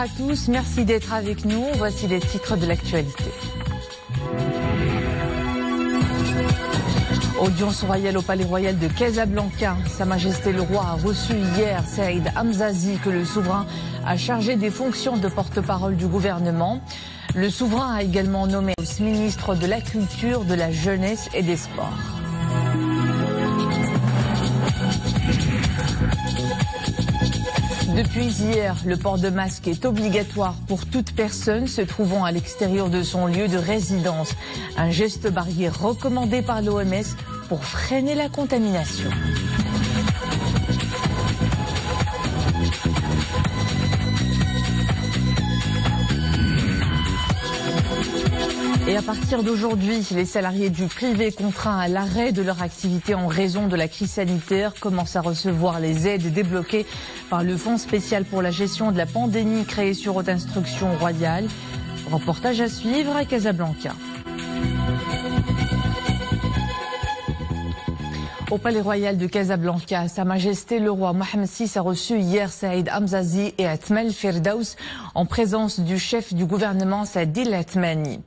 à tous, merci d'être avec nous. Voici les titres de l'actualité. Audience royale au Palais Royal de Casablanca. Sa Majesté le Roi a reçu hier Saïd Hamzazi, que le souverain a chargé des fonctions de porte-parole du gouvernement. Le souverain a également nommé ministre de la Culture, de la Jeunesse et des Sports. Depuis hier, le port de masque est obligatoire pour toute personne se trouvant à l'extérieur de son lieu de résidence. Un geste barrière recommandé par l'OMS pour freiner la contamination. Et à partir d'aujourd'hui, les salariés du privé contraints à l'arrêt de leur activité en raison de la crise sanitaire commencent à recevoir les aides débloquées par le Fonds spécial pour la gestion de la pandémie créé sur haute instruction royale. Reportage à suivre à Casablanca. Au Palais Royal de Casablanca, Sa Majesté le Roi Mohammed VI a reçu hier Saïd Hamzazi et Atmal Firdaus en présence du chef du gouvernement Sadil Atmani.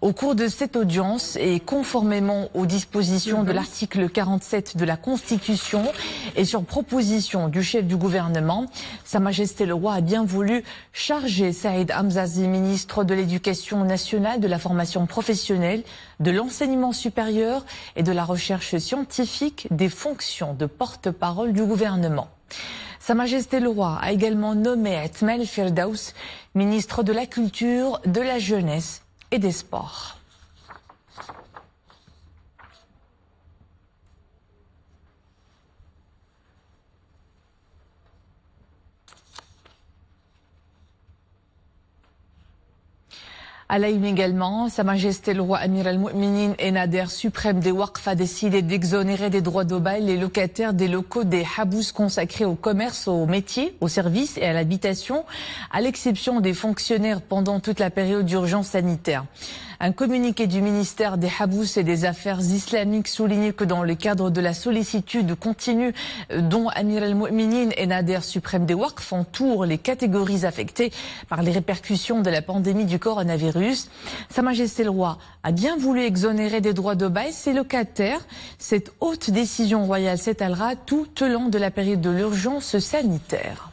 Au cours de cette audience et conformément aux dispositions de l'article 47 de la Constitution et sur proposition du chef du gouvernement, Sa Majesté le Roi a bien voulu charger Saïd Hamzazi, ministre de l'Éducation nationale, de la formation professionnelle, de l'enseignement supérieur et de la recherche scientifique des fonctions de porte-parole du gouvernement. Sa Majesté le Roi a également nommé Atmal Firdaus, ministre de la Culture, de la Jeunesse et des Sports. À la une également, Sa Majesté le Roi Amir al-Mu'minin et Nader suprême des Waqf a décidé d'exonérer des droits de bail les locataires des locaux des habous consacrés au commerce, aux métiers, aux services et à l'habitation, à l'exception des fonctionnaires pendant toute la période d'urgence sanitaire. Un communiqué du ministère des Habous et des Affaires islamiques souligne que dans le cadre de la sollicitude continue dont Amir al-Mu'minin et Nader suprême des Waqf entourent les catégories affectées par les répercussions de la pandémie du coronavirus, Sa Majesté le Roi a bien voulu exonérer des droits de bail ses locataires. Cette haute décision royale s'étalera tout au long de la période de l'urgence sanitaire.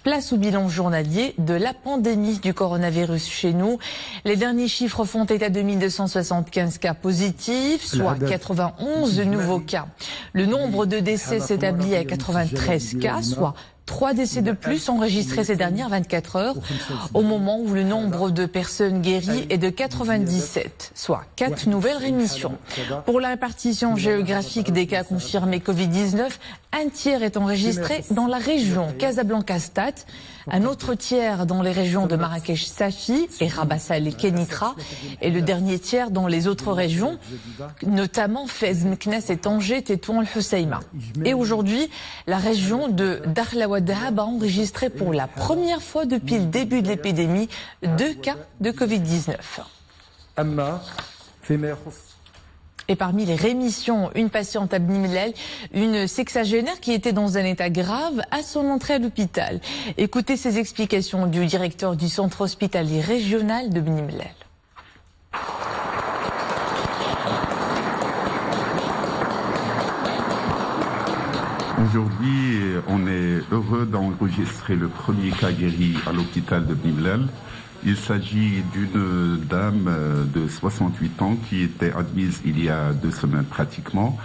Place au bilan journalier de la pandémie du coronavirus chez nous. Les derniers chiffres font état de 1275 cas positifs, soit 91 nouveaux cas. Le nombre de décès s'établit à 93 cas, soit 3 décès de plus enregistrés ces dernières 24 heures, au moment où le nombre de personnes guéries est de 97, soit 4 nouvelles rémissions. Pour la répartition géographique des cas confirmés Covid-19, un tiers est enregistré dans la région Casablanca-Stat, un autre tiers dans les régions de Marrakech-Safi et Rabat-Salé-Kenitra, et le dernier tiers dans les autres régions, notamment Fès, Meknès et Tanger, Tétouan, Al-Husseima. Et aujourd'hui, la région de Dakhla Dahab a enregistré pour la première fois depuis le début de l'épidémie 2 cas de Covid-19. Et parmi les rémissions, une patiente à Bni Mellal, une sexagénaire qui était dans un état grave à son entrée à l'hôpital. Écoutez ces explications du directeur du centre hospitalier régional de Bni Mellal. Aujourd'hui, on est heureux d'enregistrer le premier cas guéri à l'hôpital de Bni Mellal. Il s'agit d'une dame de 68 ans qui était admise il y a 2 semaines pratiquement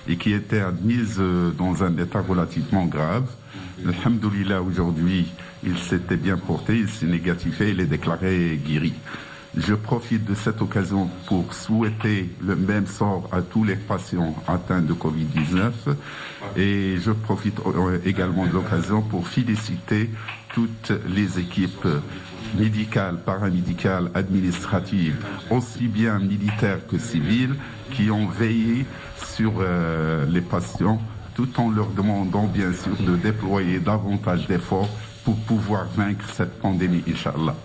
et qui était admise dans un état relativement grave. Alhamdoulilah, aujourd'hui, il s'était bien porté, il s'est négatifié, il est déclaré guéri. Je profite de cette occasion pour souhaiter le même sort à tous les patients atteints de Covid-19 et je profite également de l'occasion pour féliciter toutes les équipes médicales, paramédicales, administratives, aussi bien militaires que civiles, qui ont veillé sur les patients tout en leur demandant bien sûr de déployer davantage d'efforts pour pouvoir vaincre cette pandémie, Inch'Allah.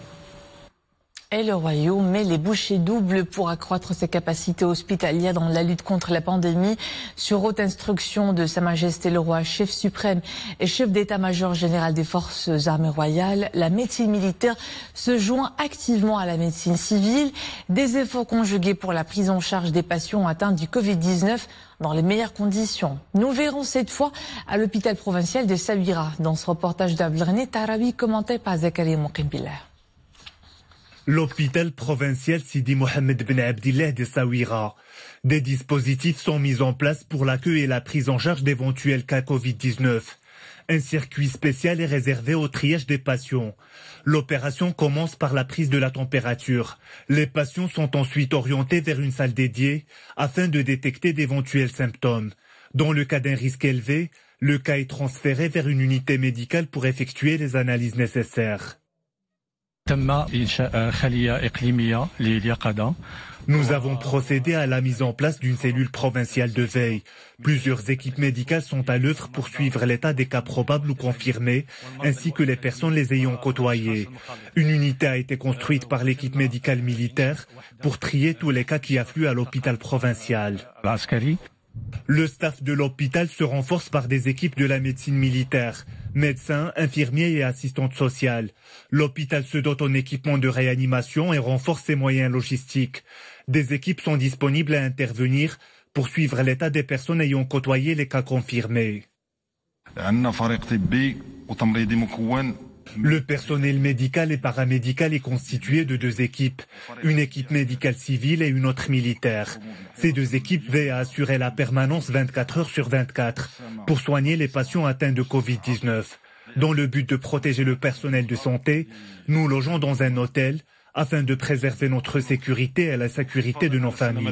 Et le Royaume met les bouchées doubles pour accroître ses capacités hospitalières dans la lutte contre la pandémie. Sur haute instruction de Sa Majesté le Roi, chef suprême et chef d'état-major général des forces armées royales, la médecine militaire se joint activement à la médecine civile. Des efforts conjugués pour la prise en charge des patients atteints du Covid-19 dans les meilleures conditions. Nous verrons cette fois à l'hôpital provincial de Saouira, dans ce reportage d'Abdelghani Tarawi commenté par Zakaria Moukimbila. L'hôpital provincial Sidi Mohamed Ben Abdillah de Saouira. Des dispositifs sont mis en place pour l'accueil et la prise en charge d'éventuels cas Covid-19. Un circuit spécial est réservé au triage des patients. L'opération commence par la prise de la température. Les patients sont ensuite orientés vers une salle dédiée afin de détecter d'éventuels symptômes. Dans le cas d'un risque élevé, le cas est transféré vers une unité médicale pour effectuer les analyses nécessaires. Nous avons procédé à la mise en place d'une cellule provinciale de veille. Plusieurs équipes médicales sont à l'œuvre pour suivre l'état des cas probables ou confirmés, ainsi que les personnes les ayant côtoyés. Une unité a été construite par l'équipe médicale militaire pour trier tous les cas qui affluent à l'hôpital provincial. Le staff de l'hôpital se renforce par des équipes de la médecine militaire, médecins, infirmiers et assistantes sociales. L'hôpital se dote en équipement de réanimation et renforce ses moyens logistiques. Des équipes sont disponibles à intervenir pour suivre l'état des personnes ayant côtoyé les cas confirmés. Le personnel médical et paramédical est constitué de 2 équipes, une équipe médicale civile et une autre militaire. Ces 2 équipes veillent à assurer la permanence 24 heures sur 24 pour soigner les patients atteints de Covid-19. Dans le but de protéger le personnel de santé, nous logeons dans un hôtel afin de préserver notre sécurité et la sécurité de nos familles.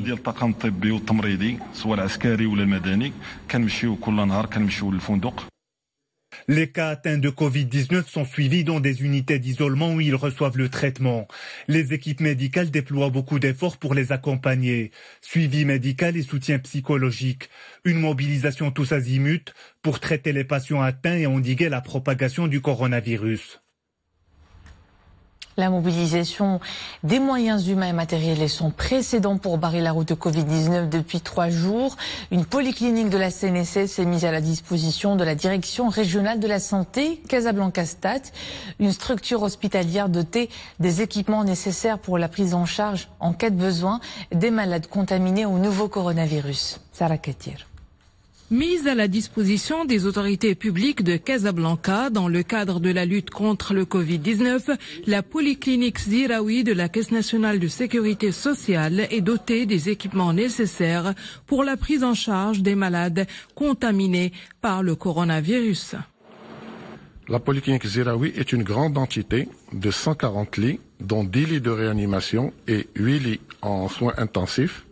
Les cas atteints de Covid-19 sont suivis dans des unités d'isolement où ils reçoivent le traitement. Les équipes médicales déploient beaucoup d'efforts pour les accompagner. Suivi médical et soutien psychologique. Une mobilisation tous azimuts pour traiter les patients atteints et endiguer la propagation du coronavirus. La mobilisation des moyens humains et matériels est son précédent pour barrer la route de Covid-19 depuis 3 jours. Une polyclinique de la CNSS est mise à la disposition de la Direction régionale de la santé, Casablanca-Stat, une structure hospitalière dotée des équipements nécessaires pour la prise en charge en cas de besoin des malades contaminés au nouveau coronavirus. Sarah Katir. Mise à la disposition des autorités publiques de Casablanca dans le cadre de la lutte contre le Covid-19, la polyclinique Ziraoui de la Caisse nationale de sécurité sociale est dotée des équipements nécessaires pour la prise en charge des malades contaminés par le coronavirus. La polyclinique Ziraoui est une grande entité de 140 lits, dont 10 lits de réanimation et 8 lits en soins intensifs,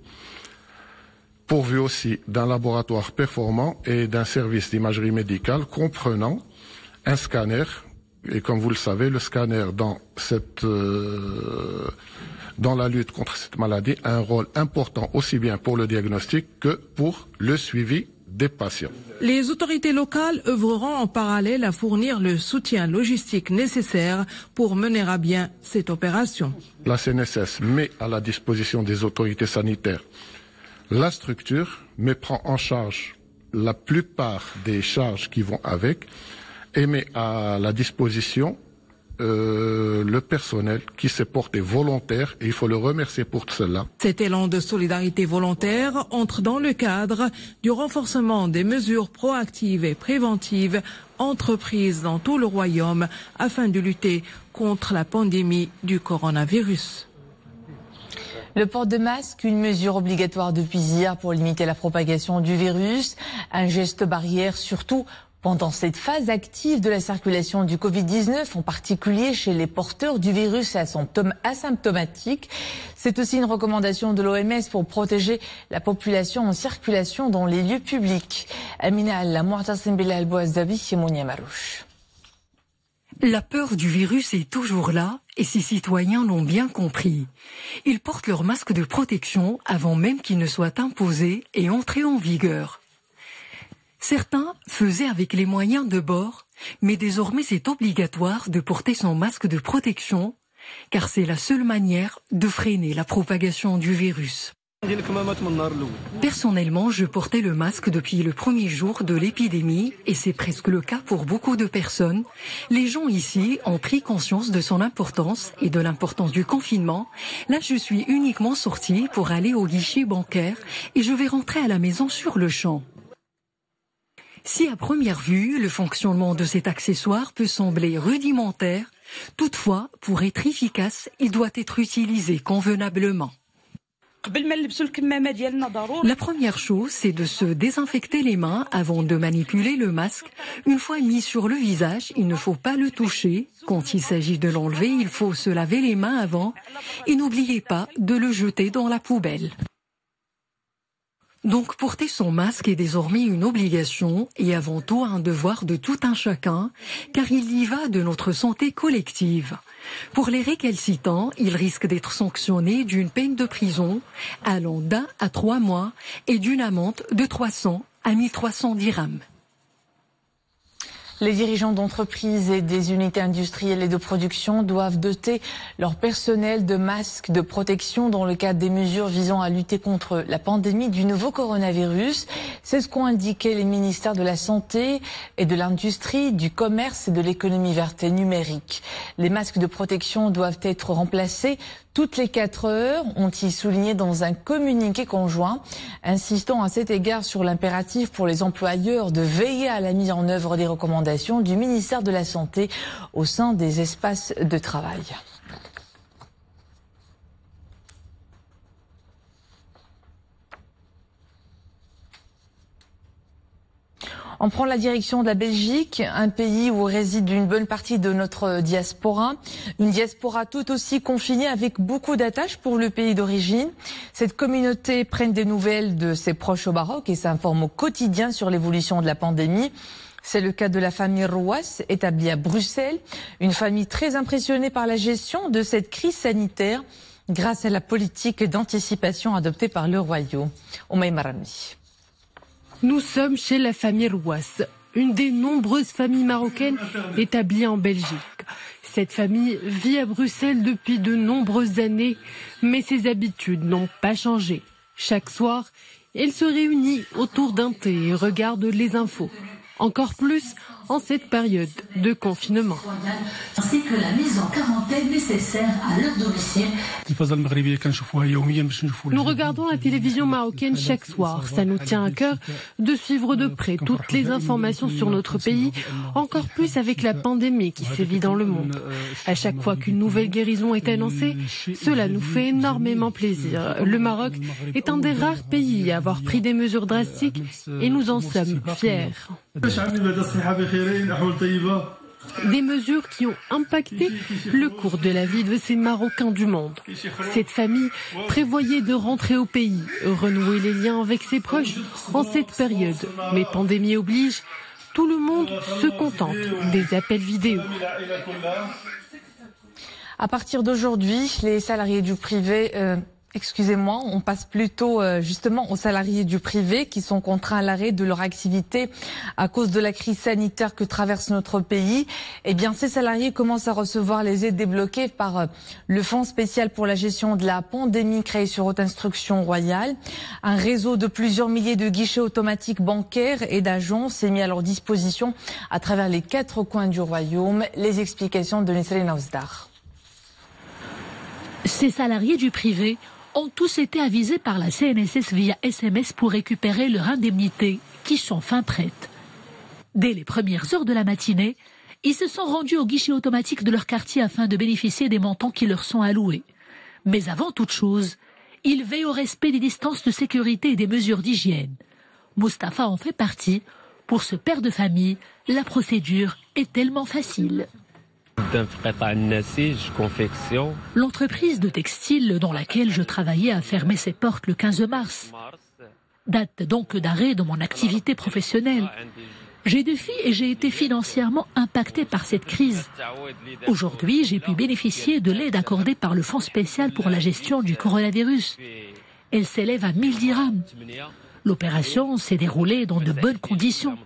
pourvu aussi d'un laboratoire performant et d'un service d'imagerie médicale comprenant un scanner. Et comme vous le savez, le scanner dans la lutte contre cette maladie a un rôle important aussi bien pour le diagnostic que pour le suivi des patients. Les autorités locales œuvreront en parallèle à fournir le soutien logistique nécessaire pour mener à bien cette opération. La CNSS met à la disposition des autorités sanitaires la structure, mais prend en charge la plupart des charges qui vont avec et met à la disposition le personnel qui s'est porté volontaire et il faut le remercier pour cela. Cet élan de solidarité volontaire entre dans le cadre du renforcement des mesures proactives et préventives entreprises dans tout le royaume afin de lutter contre la pandémie du coronavirus. Le port de masque, une mesure obligatoire depuis hier pour limiter la propagation du virus, un geste barrière surtout pendant cette phase active de la circulation du Covid-19, en particulier chez les porteurs du virus asymptomatiques. C'est aussi une recommandation de l'OMS pour protéger la population en circulation dans les lieux publics. Amina Allah, Mu'tasim Bilal Bouazzabi, Simonia Marouche. La peur du virus est toujours là et ces citoyens l'ont bien compris. Ils portent leur masque de protection avant même qu'il ne soit imposé et entré en vigueur. Certains faisaient avec les moyens de bord, mais désormais c'est obligatoire de porter son masque de protection, car c'est la seule manière de freiner la propagation du virus. Personnellement, je portais le masque depuis le premier jour de l'épidémie et c'est presque le cas pour beaucoup de personnes. Les gens ici ont pris conscience de son importance et de l'importance du confinement. Là, je suis uniquement sortie pour aller au guichet bancaire et je vais rentrer à la maison sur le champ. Si à première vue, le fonctionnement de cet accessoire peut sembler rudimentaire, toutefois, pour être efficace, il doit être utilisé convenablement. La première chose, c'est de se désinfecter les mains avant de manipuler le masque. Une fois mis sur le visage, il ne faut pas le toucher. Quand il s'agit de l'enlever, il faut se laver les mains avant. Et n'oubliez pas de le jeter dans la poubelle. Donc porter son masque est désormais une obligation et avant tout un devoir de tout un chacun, car il y va de notre santé collective. Pour les récalcitrants, ils risquent d'être sanctionnés d'une peine de prison allant d'1 à 3 mois et d'une amende de 300 à 1300 dirhams. Les dirigeants d'entreprises et des unités industrielles et de production doivent doter leur personnel de masques de protection dans le cadre des mesures visant à lutter contre la pandémie du nouveau coronavirus. C'est ce qu'ont indiqué les ministères de la Santé et de l'Industrie, du Commerce et de l'économie verte et numérique. Les masques de protection doivent être remplacés toutes les 4 heures, ont-ils souligné dans un communiqué conjoint, insistant à cet égard sur l'impératif pour les employeurs de veiller à la mise en œuvre des recommandations du ministère de la Santé au sein des espaces de travail. On prend la direction de la Belgique, un pays où réside une bonne partie de notre diaspora. Une diaspora tout aussi confinée avec beaucoup d'attaches pour le pays d'origine. Cette communauté prend des nouvelles de ses proches au Maroc et s'informe au quotidien sur l'évolution de la pandémie. C'est le cas de la famille Rouas, établie à Bruxelles. Une famille très impressionnée par la gestion de cette crise sanitaire grâce à la politique d'anticipation adoptée par le royaume. Oumaïma Rami. Nous sommes chez la famille Rouas, une des nombreuses familles marocaines établies en Belgique. Cette famille vit à Bruxelles depuis de nombreuses années, mais ses habitudes n'ont pas changé. Chaque soir, elle se réunit autour d'un thé et regarde les infos. Encore plus en cette période de confinement. Ainsi que la mise en quarantaine nécessaire à leur domicile. Nous regardons la télévision marocaine chaque soir. Ça nous tient à cœur de suivre de près toutes les informations sur notre pays, encore plus avec la pandémie qui sévit dans le monde. À chaque fois qu'une nouvelle guérison est annoncée, cela nous fait énormément plaisir. Le Maroc est un des rares pays à avoir pris des mesures drastiques et nous en sommes fiers. Des mesures qui ont impacté le cours de la vie de ces Marocains du monde. Cette famille prévoyait de rentrer au pays, renouer les liens avec ses proches en cette période. Mais pandémie oblige, tout le monde se contente des appels vidéo. À partir d'aujourd'hui, les salariés du privé... Excusez-moi, on passe plutôt justement aux salariés du privé qui sont contraints à l'arrêt de leur activité à cause de la crise sanitaire que traverse notre pays. Eh bien, ces salariés commencent à recevoir les aides débloquées par le Fonds spécial pour la gestion de la pandémie créé sur haute instruction royale. Un réseau de plusieurs milliers de guichets automatiques bancaires et d'agences est mis à leur disposition à travers les 4 coins du royaume. Les explications de Nesrine Ozdar. Ces salariés du privé ont tous été avisés par la CNSS via SMS pour récupérer leur indemnité, qui sont fin prêtes. Dès les premières heures de la matinée, ils se sont rendus au guichet automatique de leur quartier afin de bénéficier des montants qui leur sont alloués. Mais avant toute chose, ils veillent au respect des distances de sécurité et des mesures d'hygiène. Mustapha en fait partie. Pour ce père de famille, la procédure est tellement facile. L'entreprise de textile dans laquelle je travaillais a fermé ses portes le 15 mars. Date donc d'arrêt de mon activité professionnelle. J'ai des filles et j'ai été financièrement impacté par cette crise. Aujourd'hui, j'ai pu bénéficier de l'aide accordée par le Fonds spécial pour la gestion du coronavirus. Elle s'élève à 1000 dirhams. L'opération s'est déroulée dans de bonnes conditions.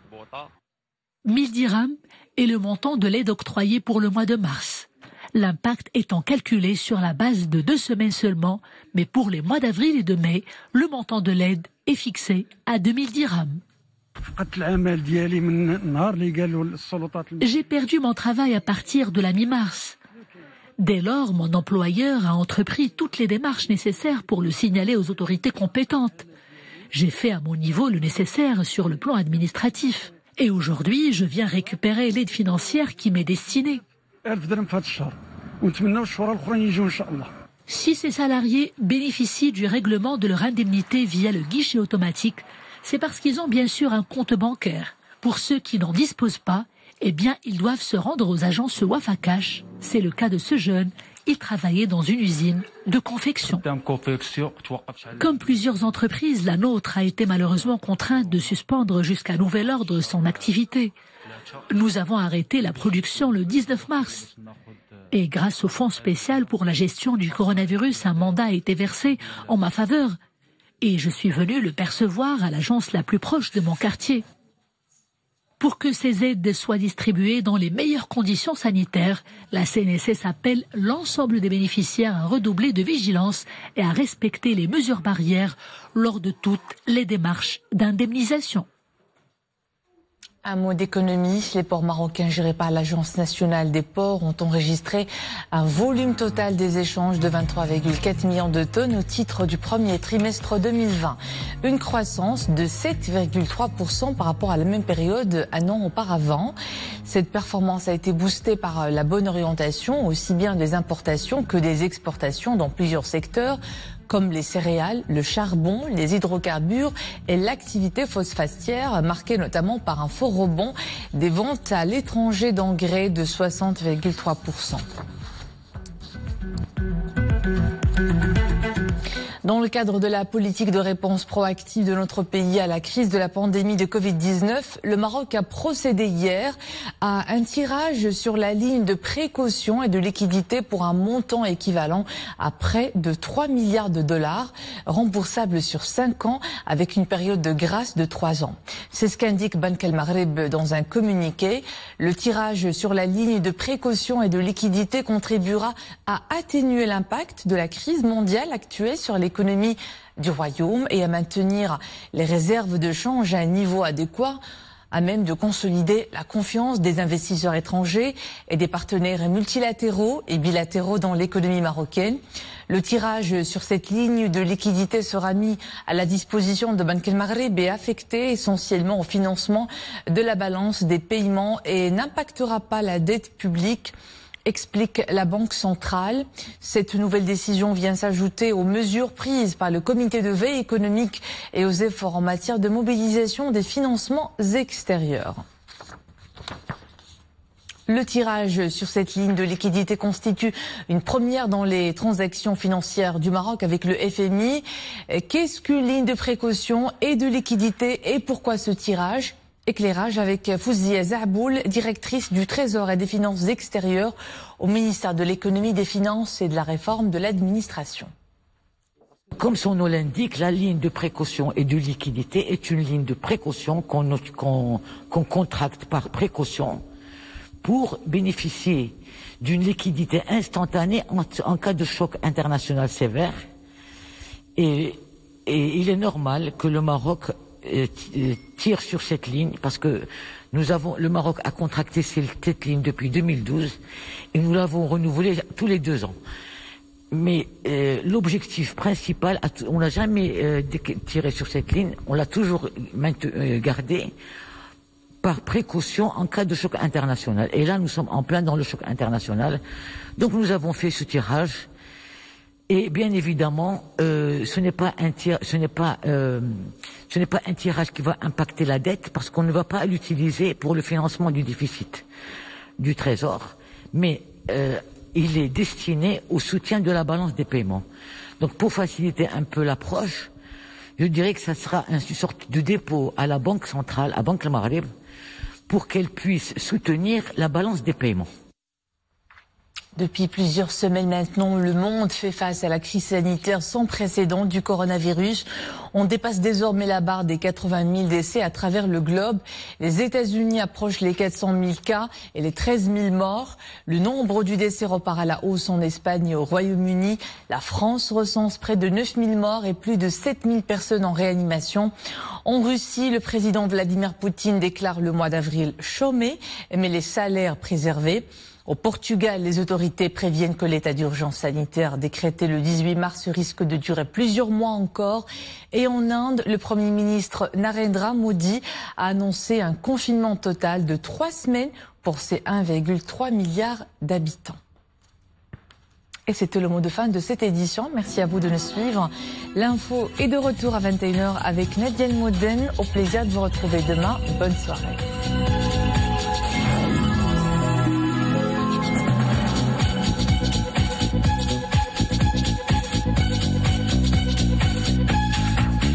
1000 dirhams est le montant de l'aide octroyée pour le mois de mars. L'impact étant calculé sur la base de 2 semaines seulement, mais pour les mois d'avril et de mai, le montant de l'aide est fixé à 2000 dirhams. J'ai perdu mon travail à partir de la mi-mars. Dès lors, mon employeur a entrepris toutes les démarches nécessaires pour le signaler aux autorités compétentes. J'ai fait à mon niveau le nécessaire sur le plan administratif. Et aujourd'hui, je viens récupérer l'aide financière qui m'est destinée. Si ces salariés bénéficient du règlement de leur indemnité via le guichet automatique, c'est parce qu'ils ont bien sûr un compte bancaire. Pour ceux qui n'en disposent pas, eh bien, ils doivent se rendre aux agences Wafa Cash. C'est le cas de ce jeune. Il travaillait dans une usine de confection. Comme plusieurs entreprises, la nôtre a été malheureusement contrainte de suspendre jusqu'à nouvel ordre son activité. Nous avons arrêté la production le 19 mars. Et grâce au fonds spécial pour la gestion du coronavirus, un mandat a été versé en ma faveur. Et je suis venu le percevoir à l'agence la plus proche de mon quartier. Pour que ces aides soient distribuées dans les meilleures conditions sanitaires, la CNSS appelle l'ensemble des bénéficiaires à redoubler de vigilance et à respecter les mesures barrières lors de toutes les démarches d'indemnisation. Un mot d'économie, les ports marocains gérés par l'Agence nationale des ports ont enregistré un volume total des échanges de 23,4 millions de tonnes au titre du premier trimestre 2020. Une croissance de 7,3% par rapport à la même période un an auparavant. Cette performance a été boostée par la bonne orientation, aussi bien des importations que des exportations dans plusieurs secteurs, comme les céréales, le charbon, les hydrocarbures et l'activité phosphatière, marquée notamment par un fort rebond des ventes à l'étranger d'engrais de 60,3%. Dans le cadre de la politique de réponse proactive de notre pays à la crise de la pandémie de Covid-19, le Maroc a procédé hier à un tirage sur la ligne de précaution et de liquidité pour un montant équivalent à près de 3 milliards de dollars, remboursables sur 5 ans avec une période de grâce de 3 ans. C'est ce qu'indique Banque El Maghreb dans un communiqué. Le tirage sur la ligne de précaution et de liquidité contribuera à atténuer l'impact de la crise mondiale actuelle sur l'économie du Royaume et à maintenir les réserves de change à un niveau adéquat, à même de consolider la confiance des investisseurs étrangers et des partenaires multilatéraux et bilatéraux dans l'économie marocaine. Le tirage sur cette ligne de liquidité sera mis à la disposition de Banque El Maghreb et affecté essentiellement au financement de la balance des paiements et n'impactera pas la dette publique, explique la Banque centrale. Cette nouvelle décision vient s'ajouter aux mesures prises par le comité de veille économique et aux efforts en matière de mobilisation des financements extérieurs. Le tirage sur cette ligne de liquidité constitue une première dans les transactions financières du Maroc avec le FMI. Qu'est-ce qu'une ligne de précaution et de liquidité et pourquoi ce tirage ? Éclairage avec Fouzia Zahboul, directrice du Trésor et des Finances extérieures au ministère de l'Économie, des Finances et de la Réforme de l'Administration. Comme son nom l'indique, la ligne de précaution et de liquidité est une ligne de précaution qu'on contracte par précaution pour bénéficier d'une liquidité instantanée en cas de choc international sévère. Et il est normal que le Maroc tire sur cette ligne parce que le Maroc a contracté cette ligne depuis 2012 et nous l'avons renouvelée tous les 2 ans. Mais l'objectif principal, on n'a jamais tiré sur cette ligne, on l'a toujours gardée par précaution en cas de choc international. Et là, nous sommes en plein dans le choc international. Donc nous avons fait ce tirage. Et bien évidemment, ce n'est pas un tirage qui va impacter la dette parce qu'on ne va pas l'utiliser pour le financement du déficit du Trésor, mais il est destiné au soutien de la balance des paiements. Donc pour faciliter un peu l'approche, je dirais que ça sera une sorte de dépôt à la Banque centrale, à Banque El Maghreb, pour qu'elle puisse soutenir la balance des paiements. Depuis plusieurs semaines maintenant, le monde fait face à la crise sanitaire sans précédent du coronavirus. On dépasse désormais la barre des 80 000 décès à travers le globe. Les États-Unis approchent les 400 000 cas et les 13 000 morts. Le nombre du décès repart à la hausse en Espagne et au Royaume-Uni. La France recense près de 9 000 morts et plus de 7 000 personnes en réanimation. En Russie, le président Vladimir Poutine déclare le mois d'avril chômé, mais les salaires préservés. Au Portugal, les autorités préviennent que l'état d'urgence sanitaire décrété le 18 mars risque de durer plusieurs mois encore. Et en Inde, le Premier ministre Narendra Modi a annoncé un confinement total de 3 semaines pour ses 1,3 milliard d'habitants. Et c'était le mot de fin de cette édition. Merci à vous de nous suivre. L'info est de retour à 21h avec Nadia Modène. Au plaisir de vous retrouver demain. Bonne soirée.